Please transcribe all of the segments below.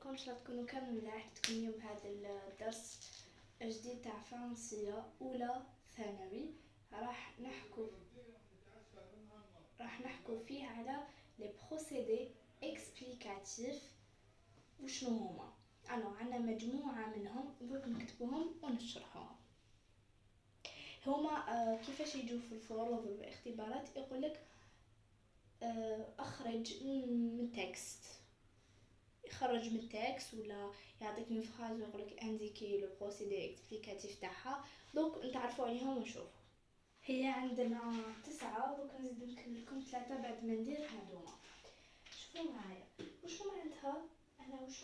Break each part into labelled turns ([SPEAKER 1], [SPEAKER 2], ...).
[SPEAKER 1] ان شاء الله تكونوا كامل ملاحظتكم اليوم بهذا الدرس جديد تاع فرنسية اولى ثانوي. راح نحكوا فيه على لي بروسيدي اكسبليكاتيف وشنو هما. عندنا مجموعة منهم نقولك نكتبوهم ونشرحوهم. هما كيفاش يجوا في الفروض والاختبارات، يقولك اخرج من تكست، يخرج من تكست ولا يعطيك من فراز ويقولك انديكي لو بروسيدي اكسبليكاتيف تاعها. دونك نتعرفوا عليهم ونشوفوا. هي عندنا 9 دوك نزيد نكملكم 3 بعد ما ندير هادوما. شوفوا معايا وشو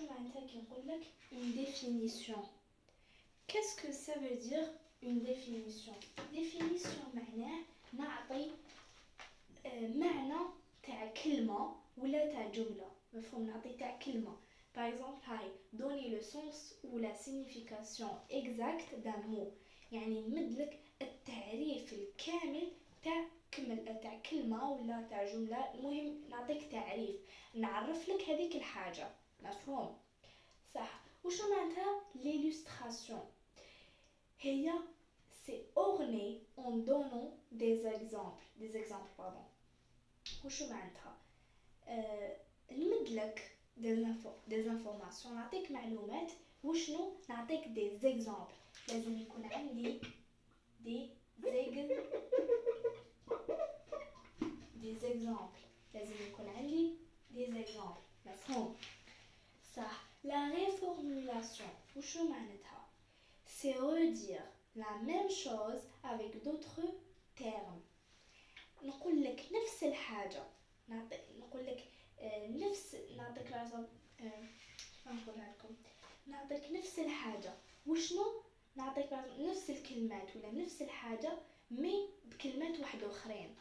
[SPEAKER 1] معناتها كي نقولك une définition. Qu'est-ce que ça veut dire une définition؟ définition معناه نعطي معنى تاع كلمة ولا تاع جملة. مفهوم؟ نعطي تاع كلمة. par exemple هاي donner le sens ou la signification exacte d'un mot، يعني نمدلك التعريف الكامل تاع كلمة ولا تاع جملة. المهم نعطيك تعريف، نعرف لك هذيك الحاجة. مفهوم؟ صح. وشو معناتها l'illustration؟ هي c'est orné en donnant des exemples pardon. وشو معناتها نمدلك des informations، نعطيك معلومات. وشنو نعطيك des exemples، لازم يكون عندي des exemples، لازم يكون عندي des exemples. مفهوم؟ صح. la réformulation وشو معناتها c'est redire la même chose avec d'autres termes. نقول لك نفس الحاجة، نقول لك نعطيك نقولها لكم، نعطيك نفس الحاجة. وشنو نعطيك نفس الكلمات ولا نفس الحاجة مي بكلمات واحدة أخرين.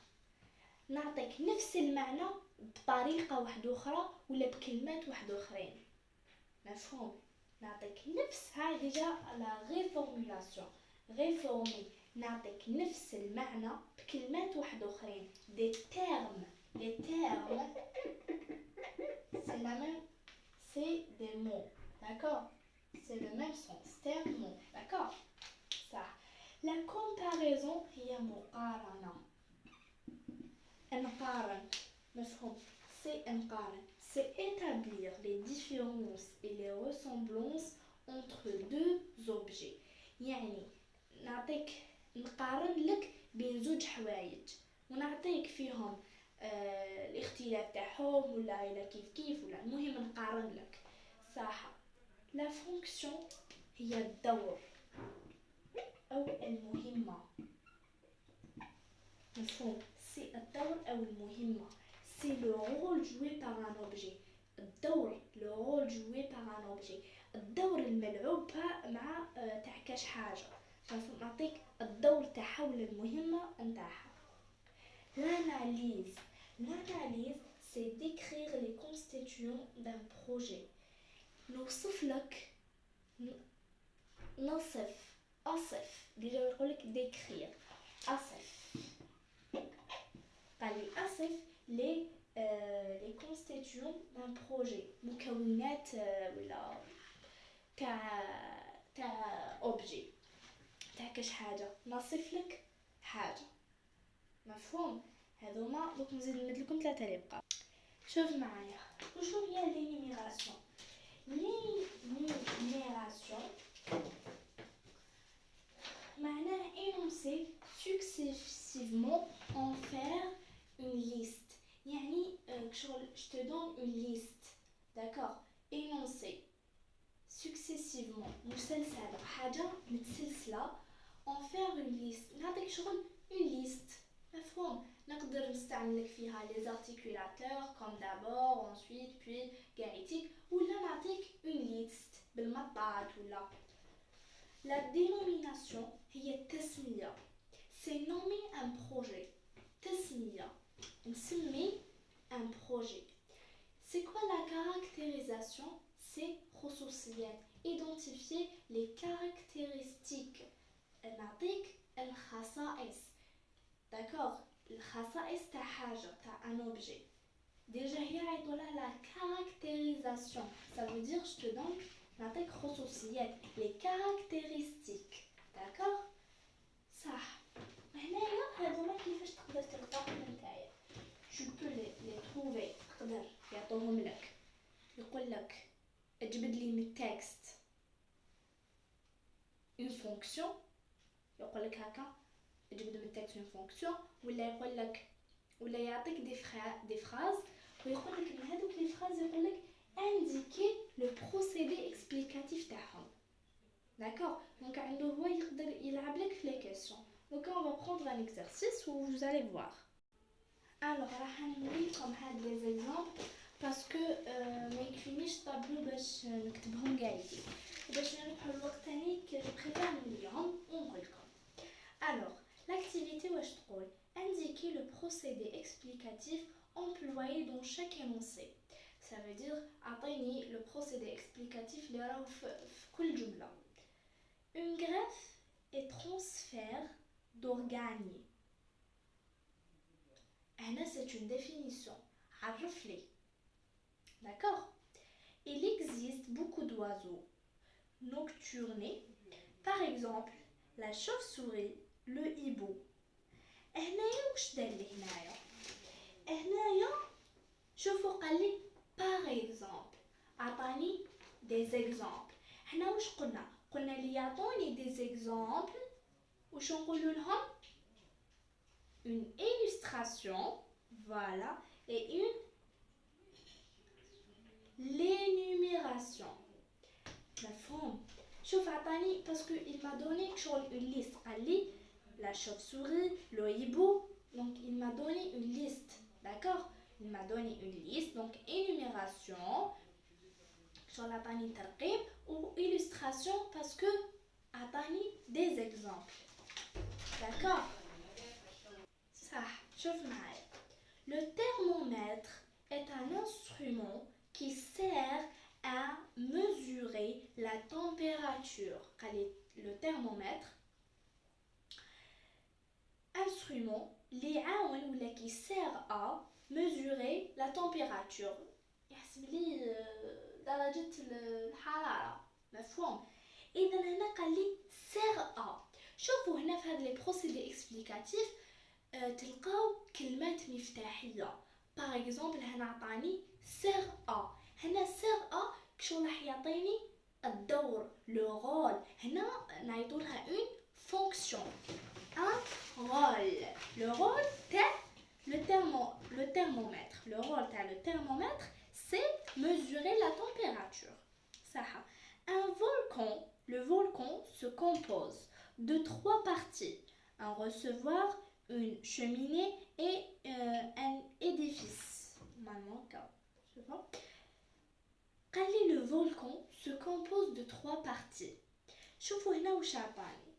[SPEAKER 1] نعطيك نفس المعنى بطريقة واحدة أخرى ولا بكلمات واحدة أخرين. مفهوم؟ نعطيك نفس هاي ديجا لا ريفورمولاسيون. ريفورمي نعطيك نفس المعنى بكلمات واحدة أخرين. des termes c'est la même, c'est des mots, d'accord, c'est le même sens. terme mot, d'accord. ça la comparaison هي مقارنة. نقارن. مفهوم؟ c'est نقارن، c'est établir les différences et les ressemblances entre deux objets. يعني نعطيك نقارن لك بين زوج حوايج ونعطيك فيهم الاختلاف تاعهم ولا إلى كيف ولا. المهم نقارن لك. صح. لا فونكسيون هي الدور أو المهمة. مفهوم؟ سي الدور أو المهمة. سي لو رول جوي بار ان اوبجي. الدور لو رول جوي بار ان اوبجي، الدور الملعوب مع تاع كاش حاجة. نعطيك الدور تاعها ولا المهمة نتاعها. l'analyse c'est décrire les constituants d'un projet. نوصف لك أصف ديجا يقولك décrire. قال لي أصف les constituants d'un projet، مكونات ولا تاع objet تاع كاش حاجة. نصف لك حاجة. مفهوم؟ هذوما دوك نزيد نمد لكم 3 اللي بقى. شوف معايا وشو هي لينيميراسيون. لينيميراسيون معناه énoncer successivement en faire une liste. يعني je te donne une liste, d'accord. énoncer successivement مسلسل حاجة متسلسلة. en faire une liste نعطيك شغل une liste. مفهوم؟ نقدر نستعملك فيها les articulateurs comme d'abord ensuite puis gaétique ولا نعطيك une liste بالمطات ولا. la dénomination هي التسمية. c'est nommer un projet. تسمية نسمي un projet. c'est quoi la caractérisation؟ c'est خصوصيات. identifier les caractéristiques. نعطيك الخصائص. d'accord. الخصائص تاع حاجة تاع un objet. déjà هي عيطولها la caractérisation. Ça veut dire je te donne نعطيك خصوصيات les caractéristiques. d'accord صح. هنايا هذوما كيفاش تقدر تلقاهم نتايا. tu peux les trouver. تقدر يعطوهم لك يقول لك اجبد لي من التكست une fonction. يقول لك هكا اجبد من التكست une fonction. ولا يقول لك ولا يعطيك دي فراز ويقول لك ان هذوك لي فراز يقول لك indiquer le procédé explicatif تاعهم. d'accord donc عنده هو يقدر يلعب لك في les questions. donc on va prendre un exercice où vous allez voir. alors راح نوريكم هاد les exemples parce que ما يكفينيش طابلو باش نكتبهم قاعدين باش نربحوا الوقت تاني جو بريفير نوليهم ونقول لكم. alors l'activité واش تقول indiquer le procédé explicatif employé dans chaque énoncé. ça veut dire أعطيني le procédé explicatif اللي راهو في كل جملة. une greffe est transfert d'organes. هنا c'est une définition. عرف لي. d'accord il existe beaucoup d'oiseaux nocturnes. par exemple la chauve-souris, le hibou. هنايا واش دار لي هنايا شوفوا قال لي par exemple عطاني des exemples. حنا واش قلنا لي يعطوني des exemples واش نقولوا لهم une illustration voilà et une l'énumération. مفهوم. شوف عطاني باسكو il m'a donné شغل une liste. قال لي la chauve-souris, le hibou. donc il m'a donné une liste. d'accord il m'a donné une liste. donc énumération شغل عطاني ترقيم ou illustration parce que عطاني des exemples. d'accord صح. شوف معايا le thermomètre est un instrument qui sert à mesurer la température. le thermomètre instrument اللي يعاون ولا qui sert à mesurer la température. يحسب لي درجة الحرارة. مفهوم. إذا هنا قال لي sert à. شوفوا هنا في هذا لي procédés explicatifs تلقاو كلمات مفتاحية. par exemple هنا عطاني sert à. هنا sert à كشو راح يعطيني الدور le rôle. هنا نعيطولها une fonction. un rôle. le rôle تاع le thermomètre. le rôle تاع le thermomètre c'est mesurer la température. صح. un volcan. le volcan se compose de 3 parties. un reservoir, une cheminée et un édifice. Maintenant, je vois. قال لي le volcan se compose de 3 parties. شوفوا هنا وش عطاني.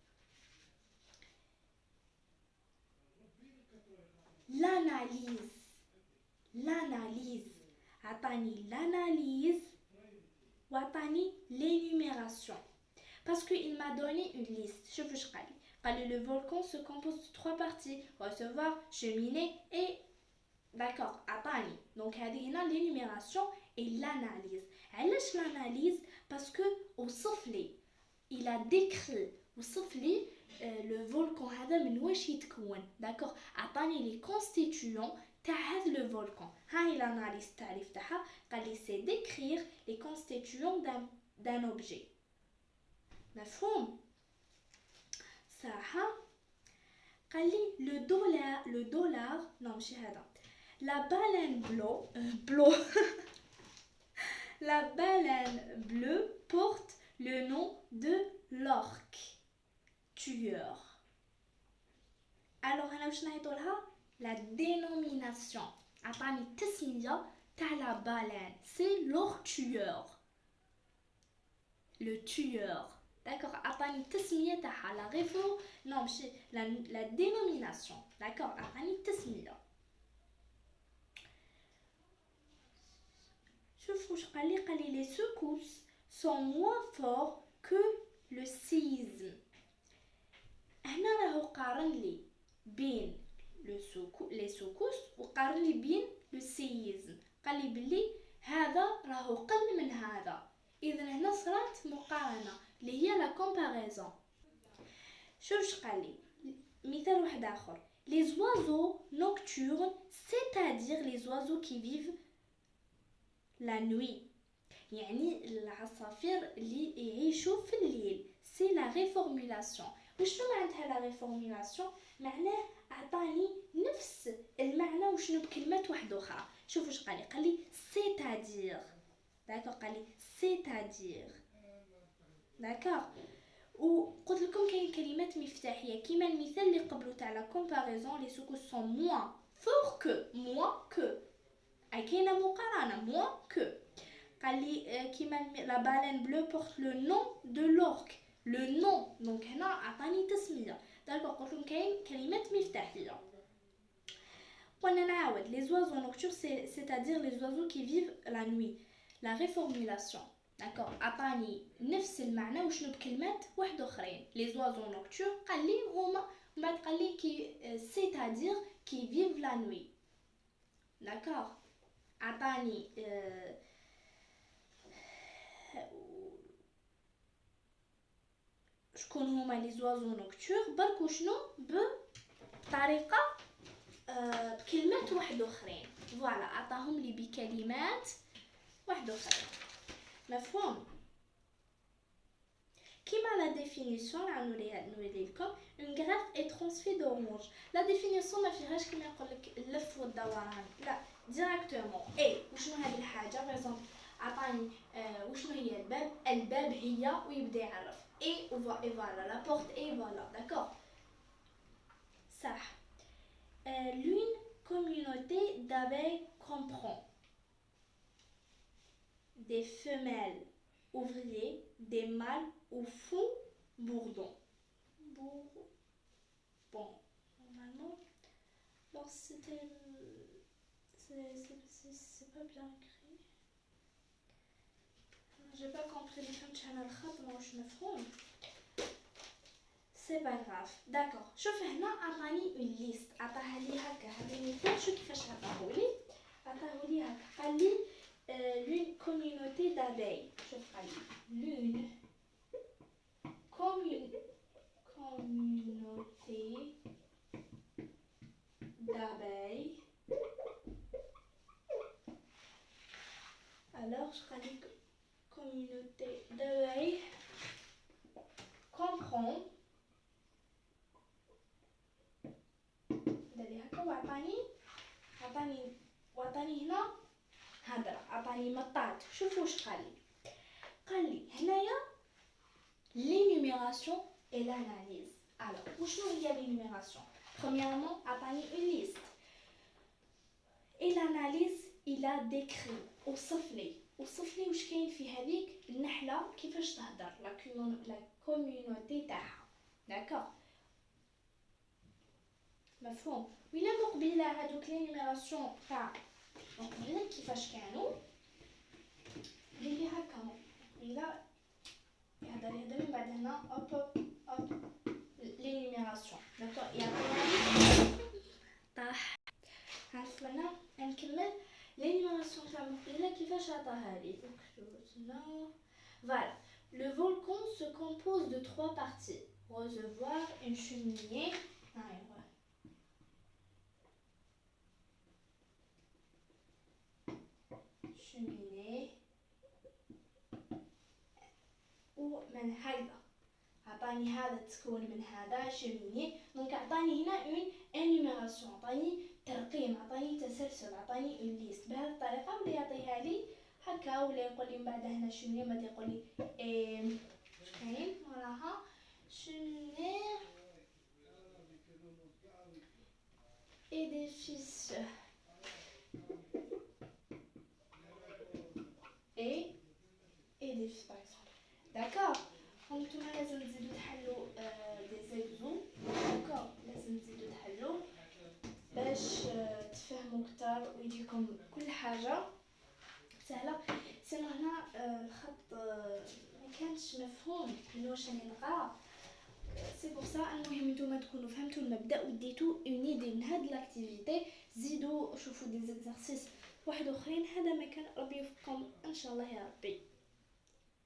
[SPEAKER 1] l'analyse عطاني l'analyse وعطاني l'énumération parce qu'il m'a donné une liste. شوفوا وش قال لي. قال لي le volcan se compose de 3 parties. reservoir, cheminée et d'accord عطاني. donc هذه هنا l'énumération et l'analyse. علاش l'analyse parce que وصف لي il a décrit وصف لي le volcan هذا من واش يتكون. d'accord عطاني لي constituants تاع هذا le volcan. هاي l'analyse التعريف تاعها. قال لي c'est décrire les constituants d'un objet. مفهوم. صح. قال لي le dollar non ماشي هذا. la baleine bleue la baleine bleue porte le nom de l'orque tueur. alors هنا واش نعيطولها la dénomination. عطاني التسمية تاع la baleine c'est l'orque tueur. le tueur. d'accord عطاني التسمية تاعها la référence non ماشي la dénomination. d'accord عطاني التسمية. شوف واش قال لي les secousses sont moins forts que le séisme. هنا راهو قارن لي بين les secousses وقارن لي بين لو سيزم، قال لي بلي هذا راهو قل من هذا، اذا هنا صرات مقارنه اللي هي لا كومباريزون. شوف قال لي مثال واحد اخر، les oiseaux nocturnes c'est-à-dire les oiseaux qui vivent la nuit، يعني العصافير اللي يعيشوا في الليل. سي لا ريفورمولاسيون. وشنو معناتها لا ريفورمولاسيون؟ معناه اعطاني نفس المعنى وشنو بكلمات واحده اخرى. شوفوا واش قال لي، قال لي c'est-à-dire، داكور، قال لي c'est-à-dire، داكور. وقلت لكم كاين كلمات مفتاحيه كيما المثال اللي قبله تاع لا كومباريزون، لي سوكو سون موان فور كو، موان كو، اي كاينه مقارنه، موان كو. قال لي كيما لا بالين بلو بورت لو نون دو لورك، لو نون، دونك هنا عطاني تسميه، داكوغ. قلت لكم كاين كلمات مفتاحيه. قلنا نعاود، les oiseaux nocturnes c'est-à-dire les oiseaux qui vivent la nuit. la réformulation، داكوغ، عطاني نفس المعنى وشنو بكلمات واحد اخرين. les oiseaux nocturnes قال لي هما، بعد قال لي كي c'est-à-dire qui vivent la nuit، داكوغ. عطاني شكون هما لي زوازو نوكتور، برك وشنو بطريقه بكلمات واحد اخرين. فوالا، عطاهم لي بكلمات واحد اخرين. مفهوم؟ كيما لا ديفينيسيون نوري لكم، اون غراف اي ترانسفي دورونج. لا ديفينيسيون ما فيهاش كيما يقول لك اللف والدوران، لا، ديريكتومون. اي وشنو هذه الحاجه؟ بيزون عطاني وشنو هي الباب، الباب هي، ويبدا يعرف اي فوالا لا بورت اي فوالا، داكور، صح. l'une communauté d'abeilles comprend des femelles ouvriers, des mâles au fond bourdon. Bon, normalement, alors c'était c'est pas bien écrit. J'ai pas compris les femmes channel خط ماهوش مفهوم. سي با غراف، داكوغ. شوف هنا عطاني اون ليست، عطاها لي هكا، هذا المثال شوف كيفاش عطاهولي. عطاهولي هكا، قال لي لون كوميونيتي دابي. شوف قال لي لون كوميونيتي دابي. alors je قال لي communauté d'abeilles comprend، داري هكا وعطاني هنا هضره، عطاني مطاط. شوفوا واش قال لي. قال لي هنايا لينيميراسيون اي لاناليز. alors وشنو هي لينيميراسيون؟ premièrement عطاني اون ليست، اي لاناليز الى ديكري، وصفني واش كاين في هذيك النحله، كيفاش تهدر لا كوميونيتي تاعها، داكوغ. مفهوم؟ ولا مقبله هذوك لي نيميراسيون تاع مقبله كيفاش كانوا اللي هكا مقبله يهدر من بعد هنا اوب لي نيميراسيون، داكوغ. يعطينا طاح عرفنا. نكمل l'animation تاع مقبله كيفاش عطاها لي. Voilà, le volcan se compose de 3 parties: reservoir, une cheminée, ومن هذا عطاني هذا تكون من هذا شميني. دونك عطاني هنا اون انيميراسيون، عطاني ترقيم، عطاني تسلسل، عطاني اون ليست. بهذه الطريقه ولا يعطيها لي هكا، ولا يقول لي من بعد هنا شميني، بعد يقول لي كاين وراها شميني édifice et édifice par exemple. D'accord. نتوما لازم تزيدو تحلو دي زيكزو، داكوغ، لازم تزيدو تحلو باش تفهموا اكثر ويجيكم كل حاجه سهله. سينو هنا الخط ما كانش مفهوم من واش راني نقرا، سي بور سا المهم نتوما تكونوا فهمتوا المبدا وديتو اون ايدي من هاد لاكتيفيتي. زيدوا شوفوا دي زيكزارسيس واحد اخرين. هذا ما كان ربي يوفقكم ان شاء الله يا ربي.